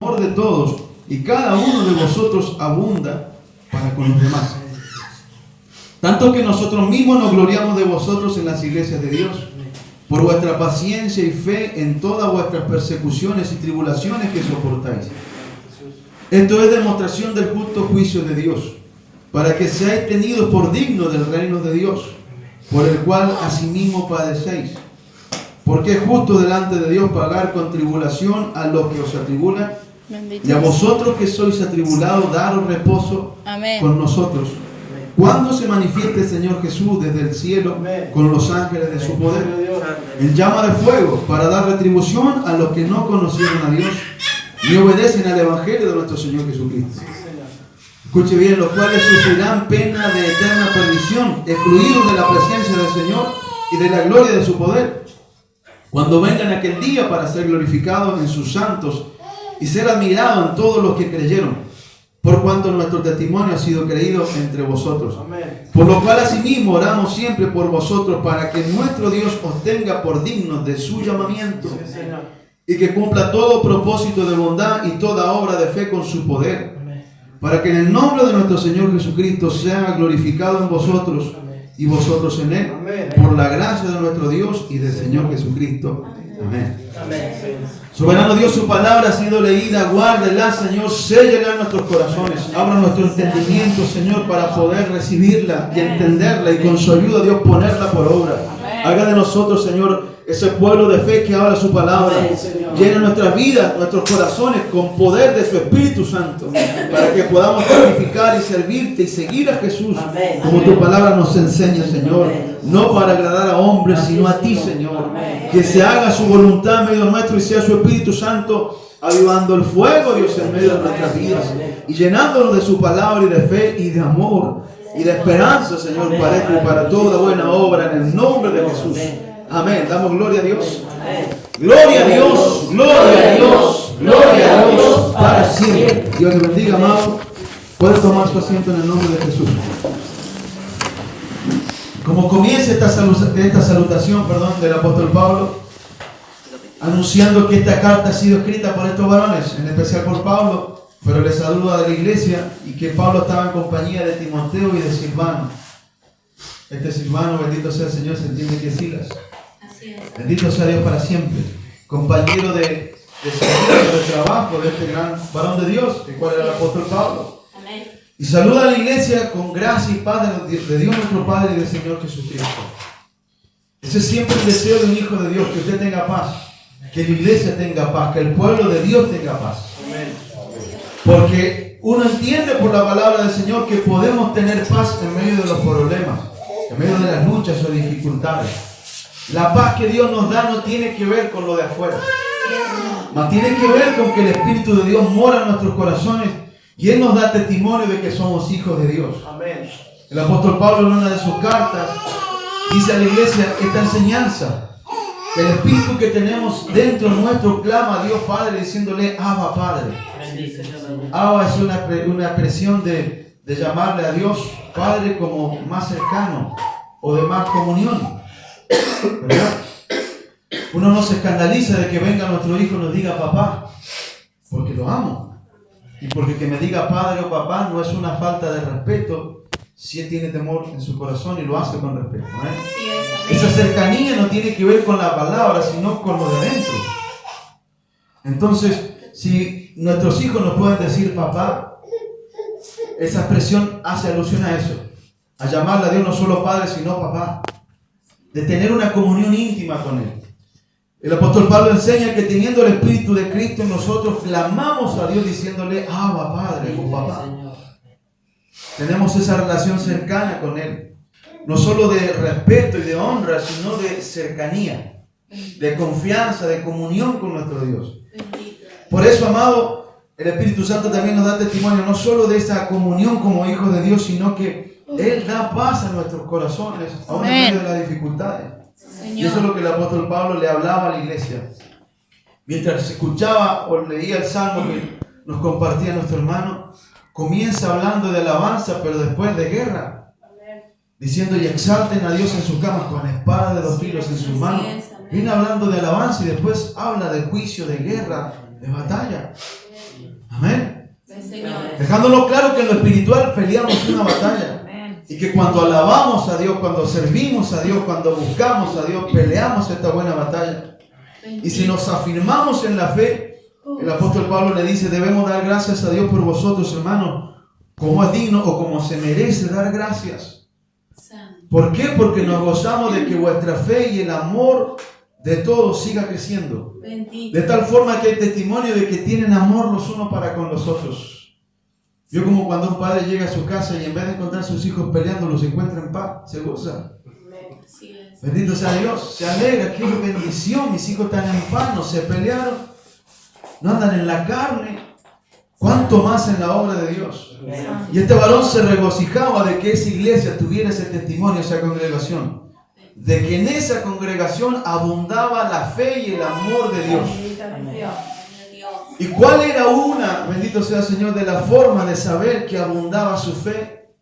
amor de todos, y cada uno de vosotros abunda para con los demás. Tanto que nosotros mismos nos gloriamos de vosotros en las iglesias de Dios, por vuestra paciencia y fe en todas vuestras persecuciones y tribulaciones que soportáis. Esto es demostración del justo juicio de Dios, para que seáis tenidos por dignos del reino de Dios, por el cual asimismo padecéis. Porque es justo delante de Dios pagar con tribulación a los que os atribulan, y a vosotros que sois atribulados, daros reposo con nosotros, cuando se manifieste el Señor Jesús desde el cielo con los ángeles de su poder, en llama de fuego, para dar retribución a los que no conocieron a Dios ni obedecen al Evangelio de nuestro Señor Jesucristo. Escuche bien, los cuales sufrirán pena de eterna perdición, excluidos de la presencia del Señor y de la gloria de su poder, cuando vengan aquel día para ser glorificados en sus santos y ser admirados en todos los que creyeron, por cuanto nuestro testimonio ha sido creído entre vosotros. Amén. Por lo cual asimismo oramos siempre por vosotros, para que nuestro Dios os tenga por dignos de su llamamiento, sí, y que cumpla todo propósito de bondad y toda obra de fe con su poder, para que en el nombre de nuestro Señor Jesucristo sea glorificado en vosotros y vosotros en Él, por la gracia de nuestro Dios y del Señor Jesucristo. Amén. Soberano Dios, su palabra ha sido leída, guárdela, Señor, séllala en nuestros corazones, abra nuestro entendimiento, Señor, para poder recibirla y entenderla, y con su ayuda, Dios, ponerla por obra. Haga de nosotros, Señor, ese pueblo de fe que habla su palabra. Llena nuestras vidas, nuestros corazones con poder de su Espíritu Santo, para que podamos glorificar y servirte y seguir a Jesús, como tu palabra nos enseña, Señor. No para agradar a hombres, sino a ti, Señor. Que se haga su voluntad en medio nuestro y sea su Espíritu Santo avivando el fuego, Dios, en medio de nuestras vidas y llenándonos de su palabra y de fe y de amor y de esperanza, Señor, para toda buena obra, en el nombre de Jesús. Amén. Damos gloria a Dios. Gloria a Dios, gloria a Dios, gloria a Dios para siempre. Dios le bendiga, amado. Puede tomar su asiento en el nombre de Jesús. Como comienza esta salutación del apóstol Pablo, anunciando que esta carta ha sido escrita por estos varones, en especial por Pablo, pero le saluda de la iglesia, y que Pablo estaba en compañía de Timoteo y de Silvano. Este Silvano, bendito sea el Señor, se entiende que es Silas. Bendito sea Dios para siempre. Compañero de servicio, de trabajo de este gran varón de Dios, el cual era el apóstol Pablo. Amén. Y saluda a la iglesia con gracia y paz de Dios nuestro Padre y del Señor Jesucristo. Ese es siempre el deseo de un hijo de Dios, que usted tenga paz, que la iglesia tenga paz, que el pueblo de Dios tenga paz. Amén. Porque uno entiende por la palabra del Señor que podemos tener paz en medio de los problemas, en medio de las luchas o dificultades. La paz que Dios nos da no tiene que ver con lo de afuera, mas tiene que ver con que el Espíritu de Dios mora en nuestros corazones y Él nos da testimonio de que somos hijos de Dios. Amén. El apóstol Pablo, en una de sus cartas, dice a la iglesia esta enseñanza: el Espíritu que tenemos dentro nuestro clama a Dios Padre, diciéndole Abba Padre. Abba es una expresión de llamarle a Dios Padre como más cercano o de más comunión, ¿verdad? Uno no se escandaliza de que venga nuestro hijo y nos diga papá, porque lo amo. Y porque que me diga padre o papá no es una falta de respeto, si él tiene temor en su corazón y lo hace con respeto, ¿eh? Esa cercanía no tiene que ver con la palabra, sino con lo de dentro. Entonces, si nuestros hijos nos pueden decir papá, esa expresión hace alusión a eso, a llamarle a Dios no solo padre, sino papá, de tener una comunión íntima con Él. El apóstol Pablo enseña que teniendo el Espíritu de Cristo en nosotros, clamamos a Dios diciéndole Abba Padre o papá. Tenemos esa relación cercana con Él, no solo de respeto y de honra, sino de cercanía, de confianza, de comunión con nuestro Dios. Por eso, amado, el Espíritu Santo también nos da testimonio no solo de esa comunión como hijos de Dios, sino que Él da paz a nuestros corazones, aún en medio de las dificultades. Y eso es lo que el apóstol Pablo le hablaba a la iglesia. Mientras escuchaba o leía el salmo que nos compartía nuestro hermano, comienza hablando de alabanza, pero después de guerra. Diciendo, y exalten a Dios en sus camas con espada de 2 filos en sus manos. Viene hablando de alabanza y después habla de juicio, de guerra, de batalla. Dejándonos claro que en lo espiritual peleamos una batalla. Y que cuando alabamos a Dios, cuando servimos a Dios, cuando buscamos a Dios, peleamos esta buena batalla. Y si nos afirmamos en la fe, el apóstol Pablo le dice, debemos dar gracias a Dios por vosotros, hermanos, como es digno o como se merece dar gracias. ¿Por qué? Porque nos gozamos de que vuestra fe y el amor de todos siga creciendo. De tal forma que hay testimonio de que tienen amor los unos para con los otros. Yo como cuando un padre llega a su casa y en vez de encontrar a sus hijos peleando, los encuentra en paz, se goza. Bendito sea Dios, se alegra, qué bendición, mis hijos están en paz, no se pelearon, no andan en la carne, cuánto más en la obra de Dios. Y este varón se regocijaba de que esa iglesia tuviera ese testimonio, esa congregación, de que en esa congregación abundaba la fe y el amor de Dios. ¿Y cuál era una, bendito sea el Señor, de la forma de saber que abundaba su fe?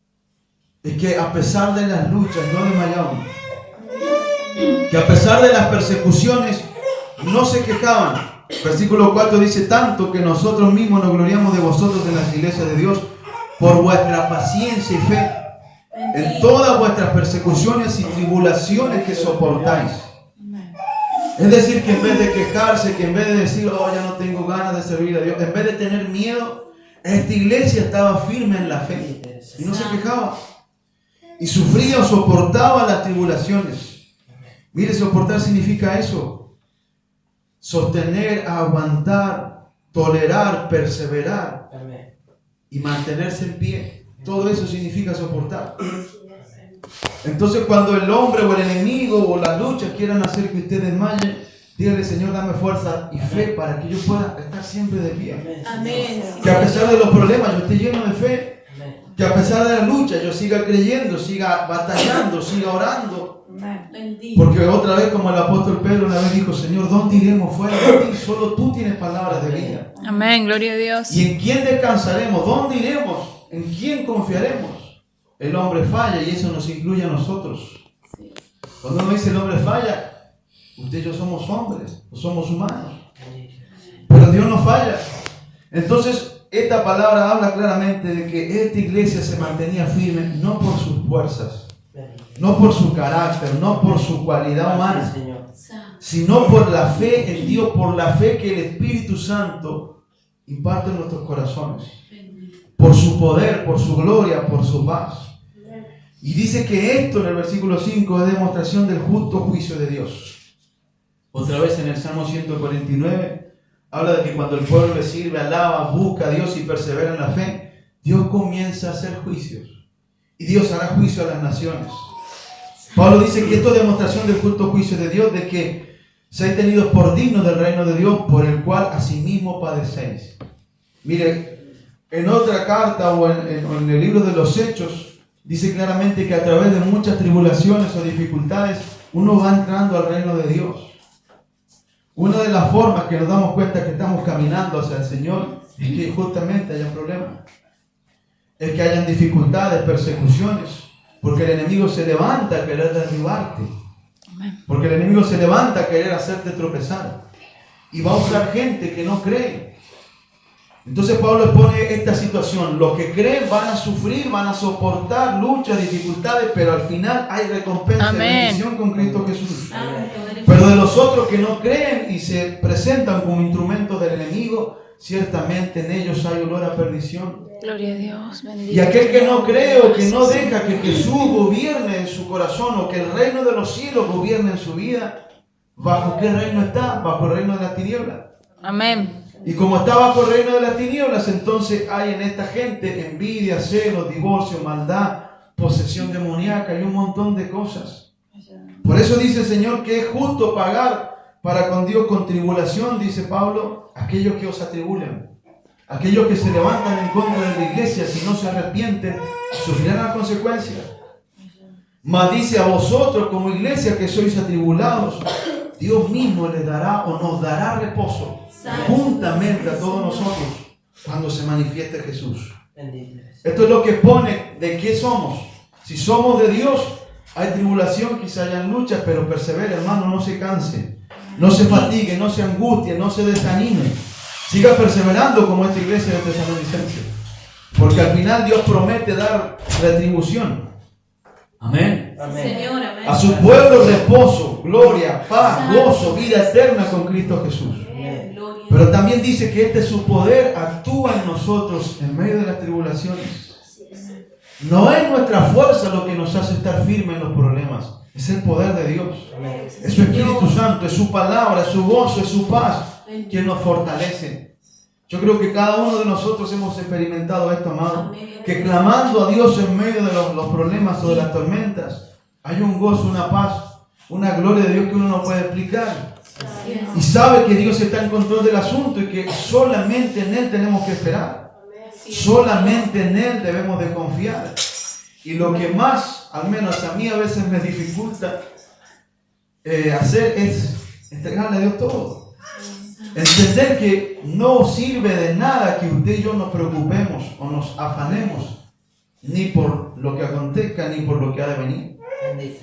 Es que a pesar de las luchas no desmayaban. Que a pesar de las persecuciones no se quejaban. Versículo 4 dice, tanto que nosotros mismos nos gloriamos de vosotros en las iglesias de Dios por vuestra paciencia y fe en todas vuestras persecuciones y tribulaciones que soportáis. Es decir, que en vez de quejarse, que en vez de decir, oh, ya no tengo ganas de servir a Dios, en vez de tener miedo, esta iglesia estaba firme en la fe y no se quejaba. Y sufría o soportaba las tribulaciones. Mire, soportar significa eso. Sostener, aguantar, tolerar, perseverar y mantenerse en pie. Todo eso significa soportar. Entonces cuando el hombre o el enemigo o las luchas quieran hacer que usted desmaye, dígale, Señor, dame fuerza y fe para que yo pueda estar siempre de pie. Amén. Que a pesar de los problemas yo esté lleno de fe. Que a pesar de la lucha yo siga creyendo, siga batallando, siga orando. Porque otra vez, como el apóstol Pedro una vez dijo, Señor, ¿dónde iremos fuera de ti? Solo tú tienes palabras de vida. Amén, gloria a Dios. ¿Y en quién descansaremos? ¿Dónde iremos? ¿En quién confiaremos? El hombre falla y eso nos incluye a nosotros. Cuando uno dice el hombre falla, usted y yo somos hombres, no somos humanos. Pero Dios no falla. Entonces, esta palabra habla claramente de que esta iglesia se mantenía firme no por sus fuerzas, no por su carácter, no por su cualidad humana, sino por la fe en Dios, por la fe que el Espíritu Santo imparte en nuestros corazones. Por su poder, por su gloria, por su paz. Y dice que esto en el versículo 5 es demostración del justo juicio de Dios. Otra vez en el Salmo 149 habla de que cuando el pueblo le sirve, alaba, busca a Dios y persevera en la fe, Dios comienza a hacer juicios. Y Dios hará juicio a las naciones. Pablo dice que esto es demostración del justo juicio de Dios, de que seáis tenidos por dignos del reino de Dios, por el cual asimismo padecéis. Mire, en otra carta o en el libro de los Hechos, dice claramente que a través de muchas tribulaciones o dificultades, uno va entrando al reino de Dios. Una de las formas que nos damos cuenta que estamos caminando hacia el Señor es que justamente haya problemas. Es que hayan dificultades, persecuciones, porque el enemigo se levanta a querer derribarte. Porque el enemigo se levanta a querer hacerte tropezar. Y va a usar gente que no cree. Entonces Pablo expone esta situación. Los que creen van a sufrir, van a soportar luchas, dificultades, pero al final hay recompensa y bendición con Cristo Jesús. Pero de los otros que no creen y se presentan como instrumentos del enemigo, ciertamente en ellos hay olor a perdición. Gloria a Dios, bendito. Y aquel que no cree o que no deja que Jesús gobierne en su corazón o que el reino de los cielos gobierne en su vida, ¿bajo qué reino está? Bajo el reino de la tiniebla. Amén. Y como está bajo el reino de las tinieblas, entonces hay en esta gente envidia, celos, divorcio, maldad, posesión demoníaca y un montón de cosas. Por eso dice el Señor que es justo pagar para con Dios con tribulación, dice Pablo, aquellos que os atribulan. Aquellos que se levantan en contra de la iglesia, si no se arrepienten, sufrirán las consecuencias. Mas dice a vosotros como iglesia que sois atribulados, Dios mismo les dará o nos dará reposo juntamente a todos nosotros cuando se manifieste Jesús. Esto es lo que pone de qué somos. Si somos de Dios, hay tribulación, quizá hayan luchas, pero persevere, hermano, no se canse, no se fatigue, no se angustie, no se desanime. Siga perseverando como esta iglesia de Tesalonicenses. Porque al final Dios promete dar retribución. Amén. Señor, amén. A su pueblo reposo, gloria, paz, gozo, vida eterna con Cristo Jesús. Pero también dice que este su poder actúa en nosotros en medio de las tribulaciones. No es nuestra fuerza lo que nos hace estar firmes en los problemas. Es el poder de Dios. Es su Espíritu Santo, es su palabra, es su gozo, es su paz quien nos fortalece. Yo creo que cada uno de nosotros hemos experimentado esto, amado. Que clamando a Dios en medio de los problemas o de las tormentas, hay un gozo, una paz, una gloria de Dios que uno no puede explicar. Y sabe que Dios está en control del asunto y que solamente en Él tenemos que esperar. Solamente en Él debemos de confiar. Y lo que más, al menos a mí a veces me dificulta hacer es entregarle a Dios todo. Entender que no sirve de nada que usted y yo nos preocupemos o nos afanemos, ni por lo que acontezca, ni por lo que ha de venir.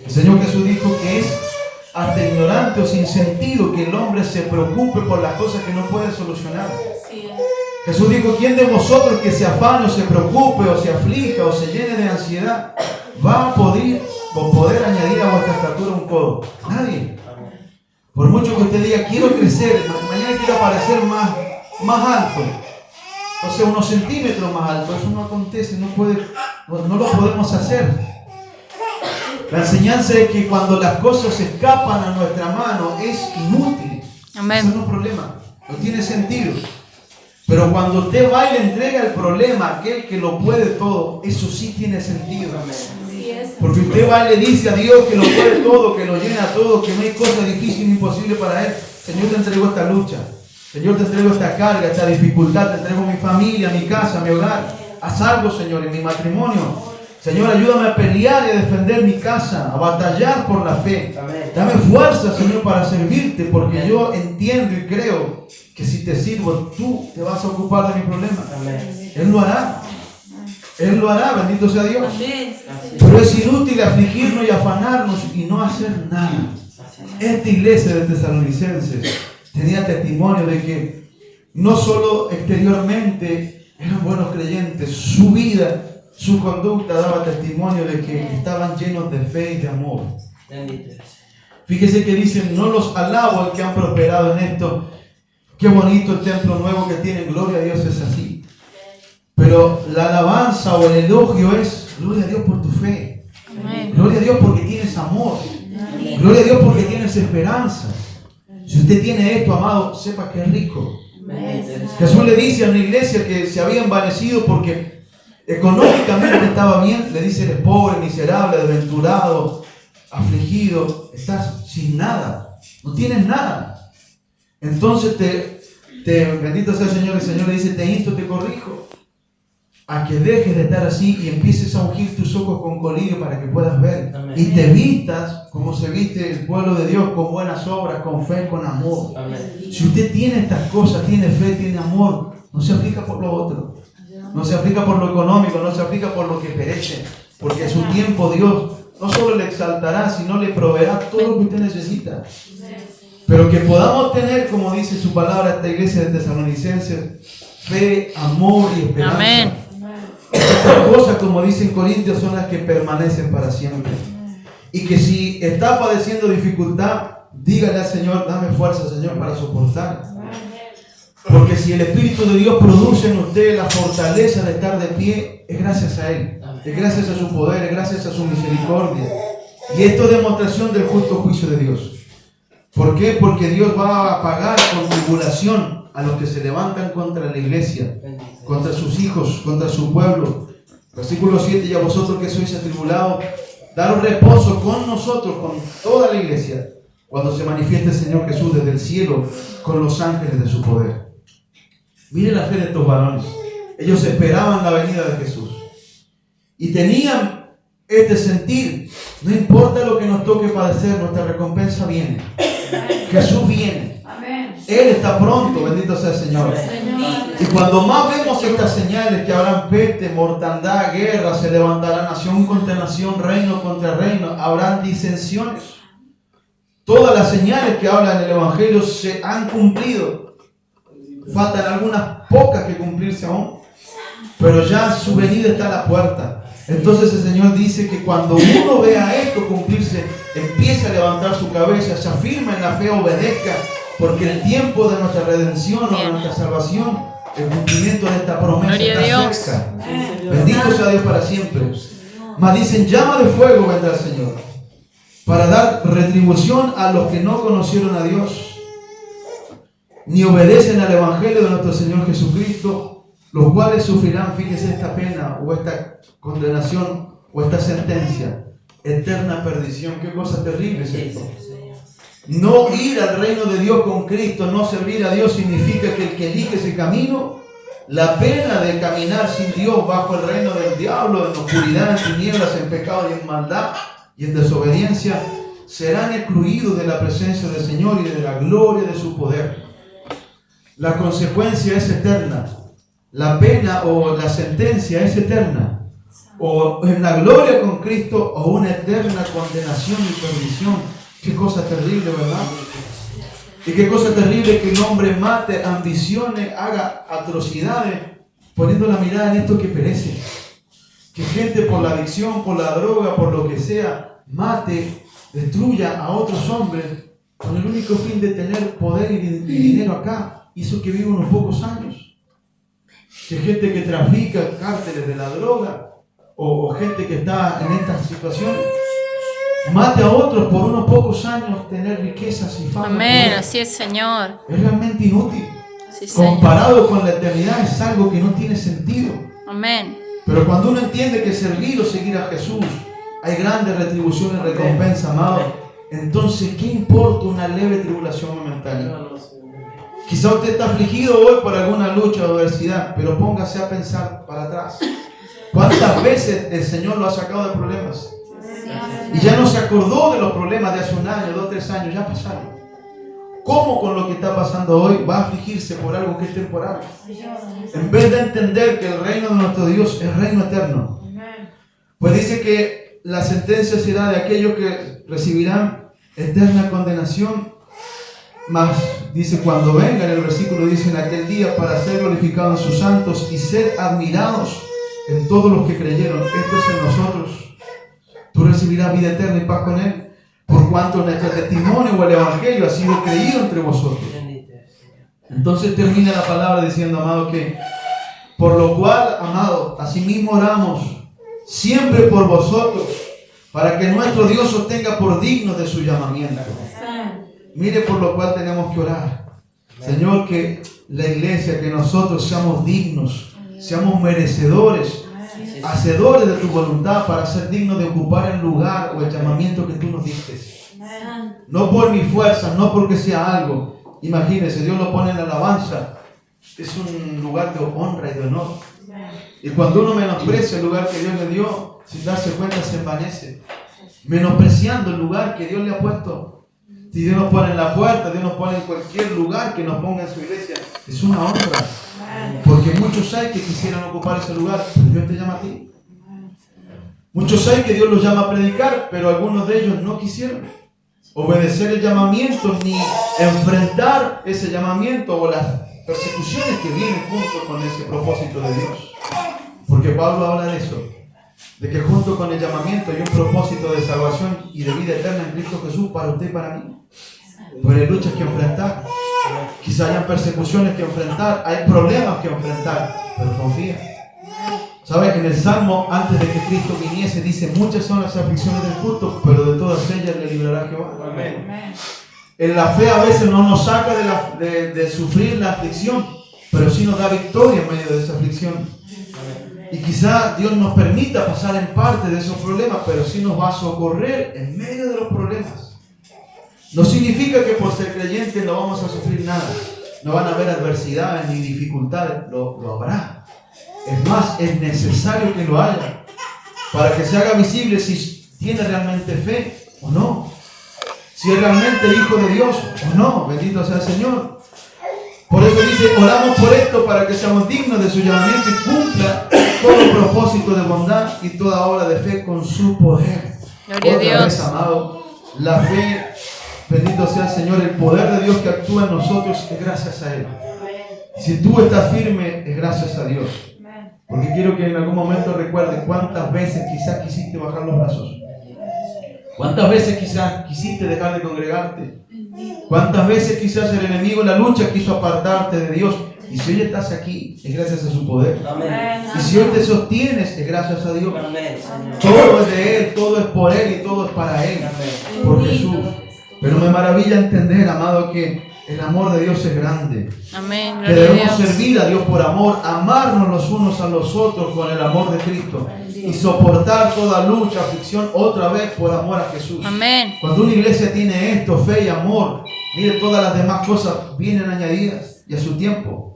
El Señor Jesús dijo que es hasta ignorante o sin sentido que el hombre se preocupe por las cosas que no puede solucionar. Jesús dijo: ¿quién de vosotros que se afane o se preocupe o se aflija o se llene de ansiedad va a poder añadir a vuestra estatura un codo? Nadie. Por mucho que usted diga: quiero crecer, mañana quiero parecer más alto, o sea, unos centímetros más alto, eso no acontece, no lo podemos hacer. La enseñanza es que cuando las cosas escapan a nuestra mano es inútil. Amén. Eso no es un problema, no tiene sentido. Pero cuando usted va y le entrega el problema a aquel que lo puede todo, eso sí tiene sentido. Porque usted va y le dice a Dios que lo puede todo, que lo llena todo, que no hay cosa difícil ni imposible para Él. Señor, te entrego esta lucha. Señor, te entrego esta carga, esta dificultad. Te entrego mi familia, mi casa, mi hogar. Haz algo, Señor, en mi matrimonio. Señor, ayúdame a pelear y a defender mi casa, a batallar por la fe. Dame fuerza, Señor, para servirte, porque yo entiendo y creo que si te sirvo, tú te vas a ocupar de mi problema. Él lo hará. Él lo hará, bendito sea Dios. Pero es inútil afligirnos y afanarnos y no hacer nada. Esta iglesia de Tesalonicenses tenía testimonio de que no solo exteriormente eran buenos creyentes, su vida, su conducta daba testimonio de que estaban llenos de fe y de amor. Fíjese que dicen: no los alabo al que han prosperado en esto. Qué bonito el templo nuevo que tienen, gloria a Dios, es así. Pero la alabanza o el elogio es: gloria a Dios por tu fe. Amén. Gloria a Dios porque tienes amor. Amén. Gloria a Dios porque tienes esperanza. Si usted tiene esto, amado, sepa que es rico. Amén. Jesús le dice a una iglesia que se había envanecido porque económicamente estaba bien. Le dice: eres pobre, miserable, desventurado, afligido, estás sin nada, no tienes nada. Entonces bendito sea el Señor le dice: te insto, te corrijo a que dejes de estar así y empieces a ungir tus ojos con colirio para que puedas ver. Amén. Y te vistas como se viste el pueblo de Dios, con buenas obras, con fe, con amor. Amén. Si usted tiene estas cosas, tiene fe, tiene amor, no se aflija por lo otro, no se aflija por lo económico, no se aflija por lo que perece, porque a su tiempo Dios no solo le exaltará, sino le proveerá todo lo que usted necesita. Pero que podamos tener, como dice su palabra, esta iglesia de Tesalonicenses, fe, amor y esperanza. Amén. Estas cosas, como dicen Corintios, son las que permanecen para siempre. Y que si está padeciendo dificultad, dígale al Señor: dame fuerza, Señor, para soportar. Porque si el Espíritu de Dios produce en usted la fortaleza de estar de pie, es gracias a Él, es gracias a su poder, es gracias a su misericordia. Y esto es demostración del justo juicio de Dios. ¿Por qué? Porque Dios va a pagar con tribulación a los que se levantan contra la iglesia, contra sus hijos, contra su pueblo. Versículo 7: y a vosotros que sois atribulados, daros reposo con nosotros, con toda la iglesia, cuando se manifieste el Señor Jesús desde el cielo con los ángeles de su poder. Mire la fe de estos varones. Ellos esperaban la venida de Jesús y tenían este sentir: no importa lo que nos toque padecer, nuestra recompensa viene. Jesús viene. Él está pronto, bendito sea el Señor. Y cuando más vemos estas señales, que habrán peste, mortandad, guerra, se levantará nación contra nación, reino contra reino, habrán disensiones. Todas las señales que hablan en el Evangelio se han cumplido. Faltan algunas pocas que cumplirse aún. pero ya su venida está a la puerta. Entonces el Señor dice que cuando uno vea esto cumplirse, empiece a levantar su cabeza, se afirma en la fe, obedezca, porque el tiempo de nuestra redención o de nuestra salvación, el cumplimiento de esta promesa está cerca. Bendito sea Dios para siempre. Mas dicen, llama de fuego vendrá el Señor, para dar retribución a los que no conocieron a Dios, ni obedecen al Evangelio de nuestro Señor Jesucristo, los cuales sufrirán, fíjese, esta pena o esta condenación o esta sentencia, eterna perdición. Qué cosa terrible es esto. No ir al reino de Dios con Cristo, no servir a Dios, significa que el que elige ese camino, la pena de caminar sin Dios bajo el reino del diablo, en oscuridad, en tinieblas, en pecado y en maldad y en desobediencia, serán excluidos de la presencia del Señor y de la gloria de su poder. La consecuencia es eterna. La pena o la sentencia es eterna. O en la gloria con Cristo o una eterna condenación y perdición. Qué cosa terrible, ¿verdad? Y qué cosa terrible que el hombre mate, ambicione, haga atrocidades, poniendo la mirada en esto que perece. Que gente por la adicción, por la droga, por lo que sea, mate, destruya a otros hombres con el único fin de tener poder y dinero acá. Hizo que viva unos pocos años. Que gente que trafica cárteles de la droga o gente que está en estas situaciones mate a otros por unos pocos años, tener riquezas y fama. Amén, así es, Señor. Es realmente inútil. Sí, Señor. Comparado con la eternidad es algo que no tiene sentido. Amén. Pero cuando uno entiende que servir o seguir a Jesús hay grandes retribuciones, recompensa, amado, entonces ¿qué importa una leve tribulación momentánea? Quizá usted está afligido hoy por alguna lucha o adversidad, pero póngase a pensar para atrás. ¿Cuántas veces el Señor lo ha sacado de problemas? Y ya no se acordó de los problemas de hace un año, 2, 3 años, ya pasaron. ¿Cómo con lo que está pasando hoy va a afligirse por algo que es temporal? En vez de entender que el reino de nuestro Dios es reino eterno. Pues dice que la sentencia será de aquellos que recibirán eterna condenación. Mas dice, cuando venga, en el versículo dice, en aquel día, para ser glorificados en sus santos y ser admirados en todos los que creyeron. Esto es en nosotros. Tú recibirás vida eterna y paz con Él, por cuanto nuestro testimonio o el Evangelio ha sido creído entre vosotros. Entonces termina la palabra diciendo, amado, que por lo cual, amado, asimismo oramos siempre por vosotros, para que nuestro Dios os tenga por dignos de su llamamiento. Mire por lo cual tenemos que orar. Señor, que la iglesia, que nosotros seamos dignos, seamos merecedores, hacedores de tu voluntad para ser dignos de ocupar el lugar o el llamamiento que tú nos diste. No por mi fuerza, no porque sea algo. Imagínense, Dios lo pone en la alabanza. Es un lugar de honra y de honor. Y cuando uno menosprecia el lugar que Dios le dio, sin darse cuenta se envanece. Menospreciando el lugar que Dios le ha puesto. Si Dios nos pone en la puerta, Dios nos pone en cualquier lugar que nos ponga en su iglesia, es una honra. Porque muchos hay que quisieran ocupar ese lugar, pero Dios te llama a ti. Muchos hay que Dios los llama a predicar, pero algunos de ellos no quisieron obedecer el llamamiento ni enfrentar ese llamamiento o las persecuciones que vienen junto con ese propósito de Dios. Porque Pablo habla de eso, de que junto con el llamamiento hay un propósito de salvación y de vida eterna en Cristo Jesús para usted y para mí. Pero hay luchas que enfrentar, quizá hayan persecuciones que enfrentar, hay problemas que enfrentar, pero confía. ¿Sabes? En el Salmo, antes de que Cristo viniese, dice, muchas son las aflicciones del justo, pero de todas ellas le librará Jehová. Amén. En la fe a veces no nos saca de sufrir la aflicción, pero sí nos da victoria en medio de esa aflicción. Y quizá Dios nos permita pasar en parte de esos problemas, pero sí nos va a socorrer en medio de los problemas. No significa que por ser creyentes no vamos a sufrir nada. No van a haber adversidades ni dificultades, lo habrá. Es más, es necesario que lo haya para que se haga visible si tiene realmente fe o no. Si es realmente hijo de Dios o no. Bendito sea el Señor. Por eso dice, oramos por esto para que seamos dignos de su llamamiento y cumpla todo propósito de bondad y toda obra de fe con su poder. Gloria a Otra Dios. vez, amado, la fe, bendito sea el Señor, el poder de Dios que actúa en nosotros es gracias a Él. Si tú estás firme, es gracias a Dios. Porque quiero que en algún momento recuerdes cuántas veces quizás quisiste bajar los brazos. Cuántas veces quizás quisiste dejar de congregarte. Cuántas veces quizás el enemigo en la lucha quiso apartarte de Dios. Y si hoy estás aquí, es gracias a su poder. Y si hoy te sostienes, es gracias a Dios. Todo es de Él, todo es por Él y todo es para Él. Por Jesús. Pero me maravilla entender, amado, que el amor de Dios es grande. Amén. Que debemos servir a Dios por amor, amarnos los unos a los otros con el amor de Cristo y soportar toda lucha, aflicción, otra vez por amor a Jesús. Amén. Cuando una iglesia tiene esto, fe y amor, mire, todas las demás cosas vienen añadidas y a su tiempo.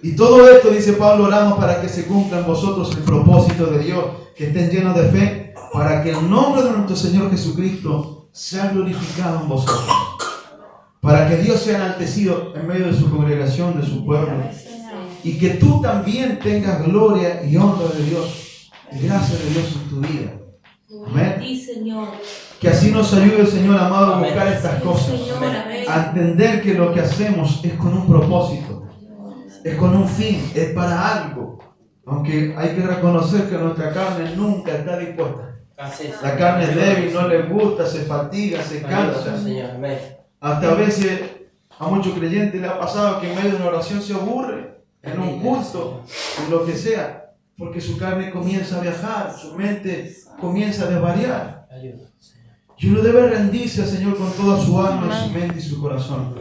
Y todo esto, dice Pablo, oramos para que se cumpla en vosotros el propósito de Dios, que estén llenos de fe, para que el nombre de nuestro Señor Jesucristo sea glorificado en vosotros. Para que Dios sea enaltecido en medio de su congregación, de su pueblo. Y que tú también tengas gloria y honra de Dios y gracia de Dios en tu vida. Amén. Que así nos ayude el Señor amado a buscar estas cosas. A entender que lo que hacemos es con un propósito. Es con un fin, es para algo. Aunque hay que reconocer que nuestra carne nunca está dispuesta. La carne es débil, no le gusta, se fatiga, se cansa. Hasta a veces a muchos creyentes le ha pasado que en medio de una oración se aburre, en un culto, en lo que sea, porque su carne comienza a viajar, su mente comienza a desvariar. Y uno debe rendirse al Señor con toda su alma, su mente y su corazón.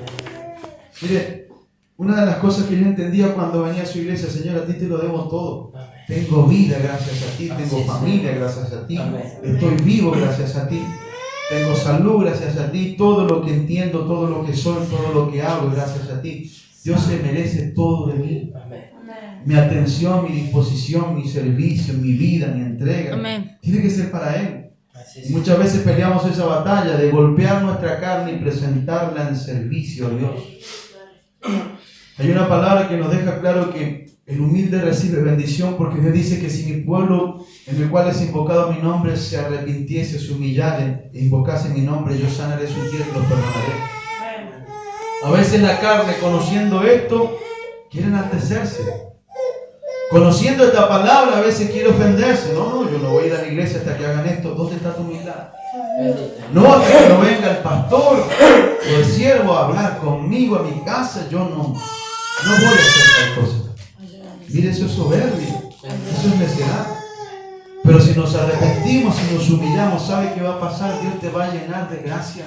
Mire, una de las cosas que yo entendía cuando venía a su iglesia, Señor, a ti te lo debo todo. Tengo vida gracias a ti, tengo familia gracias a ti, estoy vivo gracias a ti. Tengo salud gracias a ti, todo lo que entiendo, todo lo que soy, todo lo que hago gracias a ti. Dios se merece todo de mí. Mi atención, mi disposición, mi servicio, mi vida, mi entrega. Amén. Tiene que ser para Él. Y muchas veces peleamos esa batalla de golpear nuestra carne y presentarla en servicio a Dios. Hay una palabra que nos deja claro que el humilde recibe bendición, porque Dios dice que si mi pueblo en el cual es invocado mi nombre se arrepintiese, se humillare e invocase mi nombre, yo sanaré su tierra y los perdonaré. A veces la carne, conociendo esto, quiere enaltecerse. Conociendo esta palabra, a veces quiere ofenderse. No, yo no voy a ir a la iglesia hasta que hagan esto. ¿Dónde está tu humildad? No, hasta que no venga el pastor o el siervo a hablar conmigo a mi casa, yo no voy a hacer tal cosa. Mire, eso es soberbia, eso es necedad. Pero si nos arrepentimos y nos humillamos, ¿sabe qué va a pasar? Dios te va a llenar de gracia.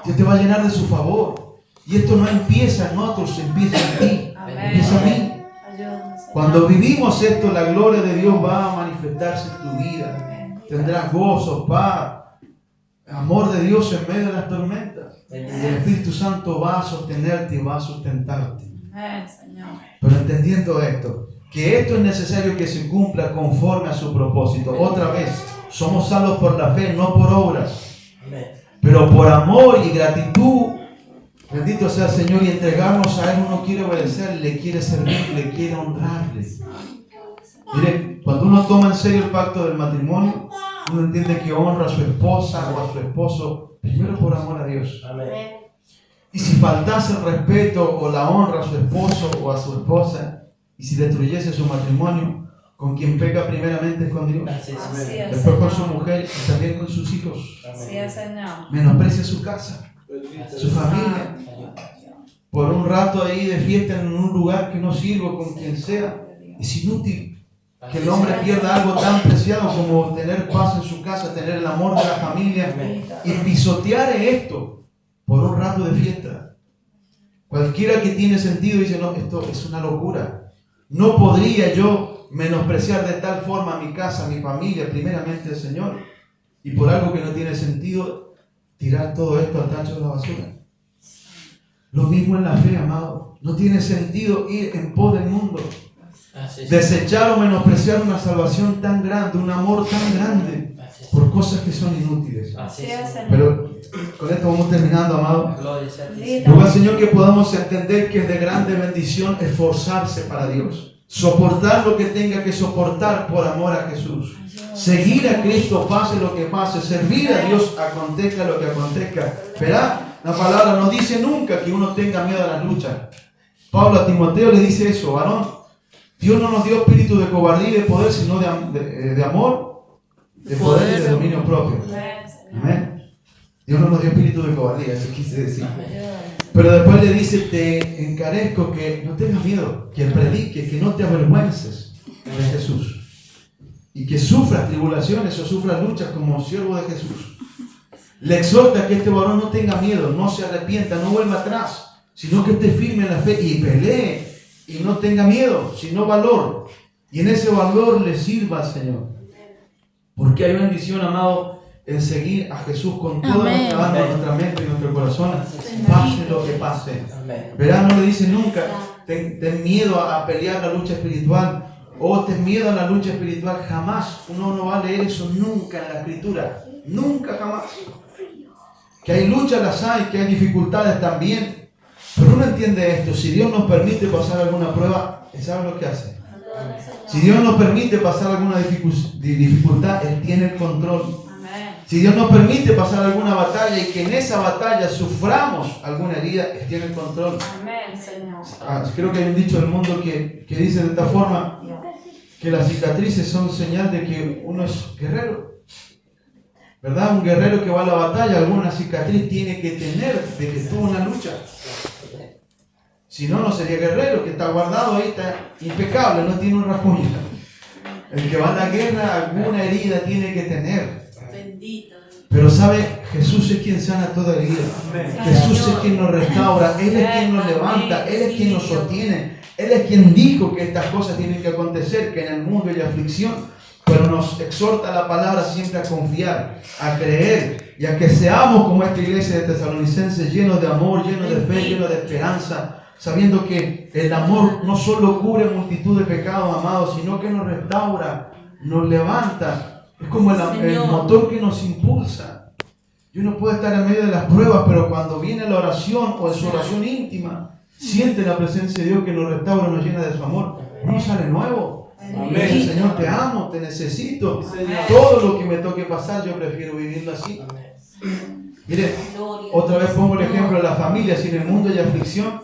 Dios te va a llenar de su favor. Y esto no empieza en nosotros, empieza en ti. Empieza en mí. Cuando vivimos esto, la gloria de Dios va a manifestarse en tu vida. Tendrás gozo, paz, amor de Dios en medio de las tormentas. El Espíritu Santo va a sostenerte y va a sustentarte. Pero entendiendo esto, que esto es necesario que se cumpla conforme a su propósito. Otra vez, somos salvos por la fe, no por obras. Pero por amor y gratitud, bendito sea el Señor, y entregarnos a Él, uno quiere obedecer, le quiere servir, le quiere honrarle. Mire, cuando uno toma en serio el pacto del matrimonio, uno entiende que honra a su esposa o a su esposo, primero por amor a Dios. Y si faltase el respeto o la honra a su esposo o a su esposa, y si destruyese su matrimonio, con quien peca primeramente es con Dios, después con su mujer y también con sus hijos. Menosprecia su casa, su familia, por un rato ahí de fiesta en un lugar que no sirva con quien sea. Es inútil que el hombre pierda algo tan preciado como tener paz en su casa, tener el amor de la familia y pisotear esto por un rato de fiesta. Cualquiera que tiene sentido dice, no, esto es una locura. No podría yo menospreciar de tal forma mi casa, mi familia, primeramente el Señor, y por algo que no tiene sentido, tirar todo esto al tacho de la basura. Lo mismo en la fe, amado. No tiene sentido ir en pos del mundo. Desechar o menospreciar una salvación tan grande, un amor tan grande, por cosas que son inútiles. Pero con esto vamos terminando, amado. Ruega al Señor que podamos entender que es de grande bendición esforzarse para Dios. Soportar lo que tenga que soportar por amor a Jesús. Seguir a Cristo, pase lo que pase. Servir a Dios, acontezca lo que acontezca. ¿Verdad? La palabra no dice nunca que uno tenga miedo a las luchas. Pablo a Timoteo le dice eso, varón. Dios no nos dio espíritu de cobardía y de poder, sino de amor, de poder y de dominio propio. Amén. Dios no nos dio espíritu de cobardía, eso quise decir. Pero después le dice, te encarezco que no tengas miedo, que prediques, que no te avergüences de Jesús. Y que sufras tribulaciones o sufras luchas como siervo de Jesús. Le exhorta que este varón no tenga miedo, no se arrepienta, no vuelva atrás, sino que esté firme en la fe y pelee y no tenga miedo, sino valor. Y en ese valor le sirva al Señor. Porque hay bendición, amado, en seguir a Jesús con toda nuestra alma, nuestra mente y nuestro corazón, pase lo que pase. Verá, no le dice nunca, ten miedo a pelear la lucha espiritual, o ten miedo a la lucha espiritual. Jamás. Uno no va a leer eso nunca en la Escritura. Nunca, jamás. Que hay luchas, las hay, que hay dificultades también. Pero uno entiende esto: si Dios nos permite pasar alguna prueba, ¿sabe lo que hace? Si Dios nos permite pasar alguna dificultad, Él tiene el control. Si Dios nos permite pasar alguna batalla y que en esa batalla suframos alguna herida, Él tiene el control. Amén, Señor. Creo que hay un dicho del mundo que dice de esta forma, que las cicatrices son señal de que uno es guerrero. ¿Verdad? Un guerrero que va a la batalla, alguna cicatriz tiene que tener de que tuvo una lucha. Si no, no sería guerrero, que está guardado ahí, está impecable, no tiene un rasguño. El que va a la guerra, alguna herida tiene que tener. Bendito. Pero sabe, Jesús es quien sana toda herida. Jesús es quien nos restaura, Él es quien nos levanta, Él es quien nos sostiene. Él es quien dijo que estas cosas tienen que acontecer, que en el mundo hay aflicción. Pero nos exhorta la palabra siempre a confiar, a creer y a que seamos como esta iglesia de Tesalonicenses, llenos de amor, llenos de fe, llenos de esperanza, sabiendo que el amor no solo cubre multitud de pecados, amados, sino que nos restaura, nos levanta. Es como el motor que nos impulsa. Y uno puede estar en medio de las pruebas, pero cuando viene la oración o en su oración íntima, siente la presencia de Dios que nos restaura, nos llena de su amor. Uno sale nuevo. Dice, Señor, te amo, te necesito. Todo lo que me toque pasar, yo prefiero vivirlo así. Mire, otra vez pongo el ejemplo de la familia. Si en el mundo hay aflicción,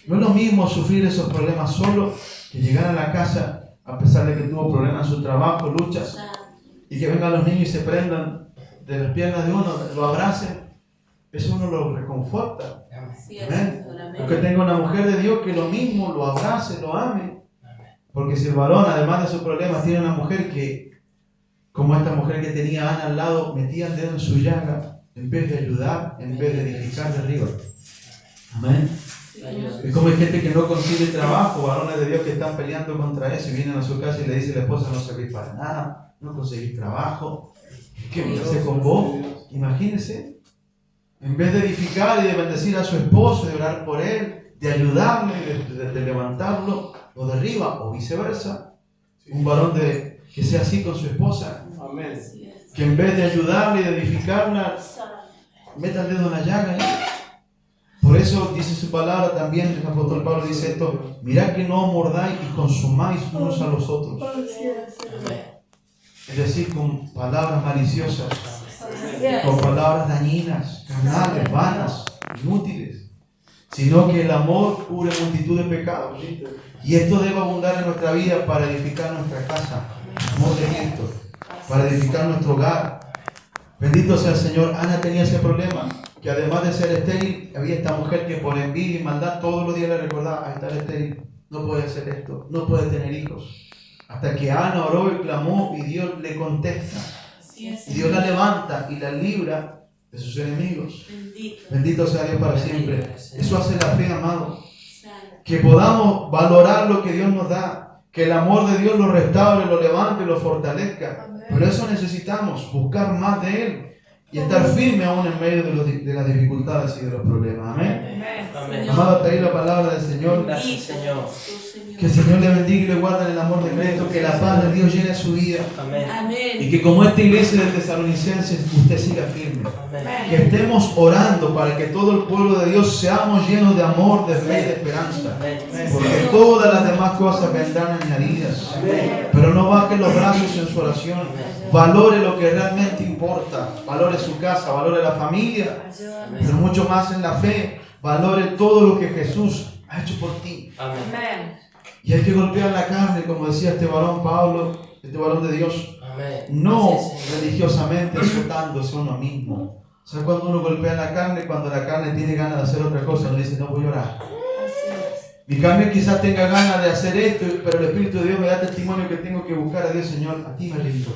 no es lo mismo sufrir esos problemas solo que llegar a la casa, a pesar de que tuvo problemas en su trabajo, luchas, y que vengan los niños y se prendan de las piernas de uno, lo abracen. Eso uno lo reconforta. Amén. Porque tenga una mujer de Dios que lo mismo lo abrace, lo ame. Porque si el varón, además de sus problemas, tiene una mujer que, como esta mujer que tenía Ana al lado, metía el dedo en su llaga, en vez de ayudar, en vez de edificar de arriba. Amén. Es como hay gente que no consigue trabajo, varones de Dios que están peleando contra eso y vienen a su casa y le dice a la esposa, no servís para nada, no conseguís trabajo. ¿Qué me hace con vos? Imagínense. En vez de edificar y de bendecir a su esposo, de orar por él, de ayudarle, de levantarlo, lo derriba, o viceversa. Un varón que sea así con su esposa. Amén. Que en vez de ayudarle y de edificarla, meta el dedo en la llaga. Por eso dice su palabra también, el apóstol Pablo dice esto: mirad que no mordáis y consumáis unos a los otros. Es decir, con palabras maliciosas, con palabras dañinas, carnales, vanas, inútiles, sino que el amor cubre multitud de pecados. Y esto debe abundar en nuestra vida para edificar nuestra casa, amor de Cristo, para edificar nuestro hogar. Bendito sea el Señor. Ana tenía ese problema, que además de ser estéril, había esta mujer que por envidia y maldad todos los días le recordaba: estar estéril, no puede hacer esto, no puede tener hijos. Hasta que Ana oró y clamó y Dios le contesta. Y Dios la levanta y la libra de sus enemigos. Bendito sea Dios para siempre. Eso hace la fe, amado. Que podamos valorar lo que Dios nos da. Que el amor de Dios lo restaure, lo levante, lo fortalezca. Por eso necesitamos buscar más de Él y estar firme aún en medio de las dificultades y de los problemas. Amén. Amado, hasta ahí la palabra del Señor. Gracias, Señor. Que el Señor le bendiga y le guarde en el amor de Cristo. Que la paz de Dios llene su vida. Amén. Y que como esta iglesia de Tesalonicenses, usted siga firme. Amén. Que estemos orando para que todo el pueblo de Dios seamos llenos de amor, de fe y de esperanza. Porque todas las demás cosas vendrán añadidas. Pero no baje los brazos en su oración. Valore lo que realmente importa. Valore su casa, valore la familia. Pero mucho más en la fe. Valore todo lo que Jesús ha hecho por ti. Amén. Y hay que golpear la carne, como decía este varón Pablo, este varón de Dios. Amén. No Así es, Señor. religiosamente exhortándose a uno mismo. O sea, cuando uno golpea la carne, cuando la carne tiene ganas de hacer otra cosa, uno dice, no voy a orar. Mi carne quizás tenga ganas de hacer esto, pero el Espíritu de Dios me da testimonio que tengo que buscar a Dios, Señor, a ti me rindo.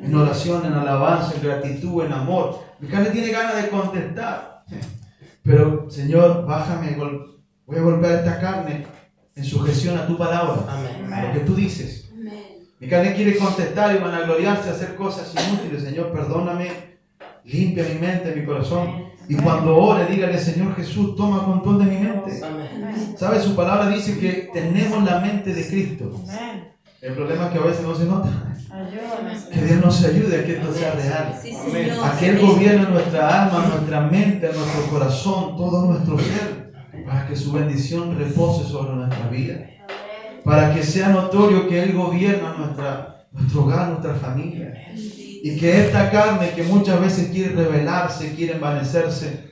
En oración, en alabanza, en gratitud, en amor. Mi carne tiene ganas de contestar. Pero, Señor, bájame, voy a golpear esta carne en sujeción a tu palabra, Amén. a lo que tú dices. Mi carne quiere contestar y vanagloriarse, hacer cosas inútiles. Señor, perdóname, limpia mi mente, mi corazón. Y cuando ore, dígale, Señor Jesús, toma control de mi mente. Amén. ¿Sabe? Su palabra dice que tenemos la mente de Cristo. El problema es que a veces no se nota. Que Dios nos ayude a que esto sea real. A que Él gobierne nuestra alma, nuestra mente, nuestro corazón, todo nuestro ser, para que su bendición repose sobre nuestra vida. Para que sea notorio que Él gobierna nuestro hogar, nuestra familia. Y que esta carne que muchas veces quiere rebelarse, quiere envanecerse,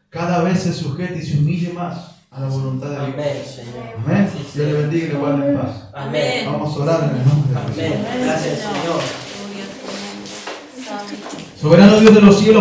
cada vez se sujete y se humille más a la voluntad de Dios. Amén, Señor. Amén. Dios le bendiga y le guarde en paz. Amén. Vamos a orar en el nombre de Jesús. Amén. Gracias, Señor. Soberano Dios de los cielos.